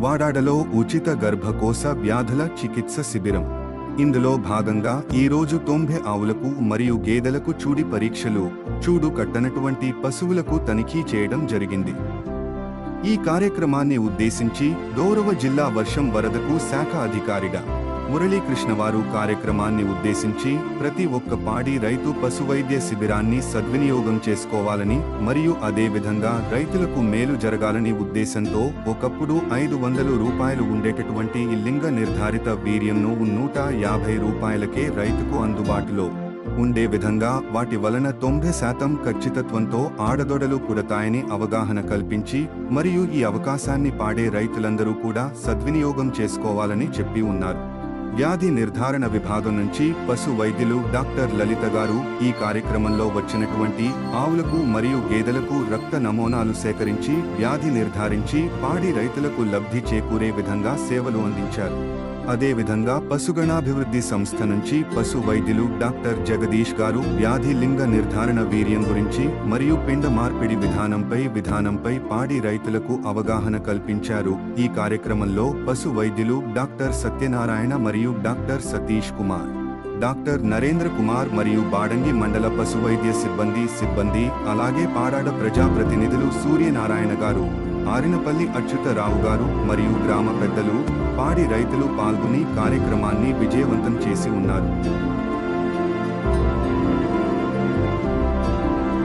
వాడాడలో ఉచిత గర్భకోశ వ్యాధుల చికిత్స శిబిరం. ఇందులో భాగంగా ఈరోజు 90 ఆవులకు మరియు గేదెలకు చూడి పరీక్షలు, చూడు కట్టనటువంటి పశువులకు తనిఖీ చేయడం జరిగింది. ఈ కార్యక్రమాన్ని ఉద్దేశించి గౌరవ జిల్లా వర్షం వరదకు శాఖ అధికారిగా మురళీకృష్ణవారు కార్యక్రమాన్ని ఉద్దేశించి ప్రతి ఒక్క పాడి రైతు పశువైద్య శిబిరాన్ని సద్వినియోగం చేసుకోవాలని మరియు అదే విధంగా రైతులకు మేలు జరగాలని ఉద్దేశంతో ఒకప్పుడు 500 రూపాయలు ఉండేటటువంటి ఈ లింగ నిర్ధారిత వీర్యంను 150 రూపాయలకే రైతుకు అందుబాటులో ఉండే విధంగా వాటి వలన 90% ఖచ్చితత్వంతో ఆడదొడలు పుడతాయని అవగాహన కల్పించి మరియు ఈ అవకాశాన్ని పాడే రైతులందరూ కూడా సద్వినియోగం చేసుకోవాలని చెప్పి ఉన్నారు. వ్యాధి నిర్ధారణ విభాగం నుంచి పశు వైద్యులు డాక్టర్ లలిత గారు ఈ కార్యక్రమంలో వచ్చినటువంటి ఆవులకు మరియు గేదెలకు రక్త నమూనాలు సేకరించి వ్యాధి నిర్ధారించి పాడి రైతులకు లబ్ధి చేకూరే విధంగా సేవలు అందించారు. అదేవిధంగా పశుగణాభివృద్ధి సంస్థ నుంచి పశు వైద్యులు డాక్టర్ జగదీష్ గారు వ్యాధి లింగ నిర్ధారణ వీర్యం గురించి మరియు పిండ మార్పిడి విధానంపై పాడి రైతులకు అవగాహన కల్పించారు. ఈ కార్యక్రమంలో పశు వైద్యులు డాక్టర్ సత్యనారాయణ మరియు డాక్టర్ సతీష్ కుమార్, డాక్టర్ నరేంద్ర కుమార్ మరియు బాడంగి మండల పశువైద్య సిబ్బంది అలాగే పాడాడ ప్రజాప్రతినిధులు సూర్యనారాయణ గారు, ఆరినపల్లి అచ్యుతరావు గారు మరియు గ్రామ పెద్దలు, పాడి రైతులు పాల్గొని కార్యక్రమాన్ని విజయవంతం చేసి ఉన్నారు.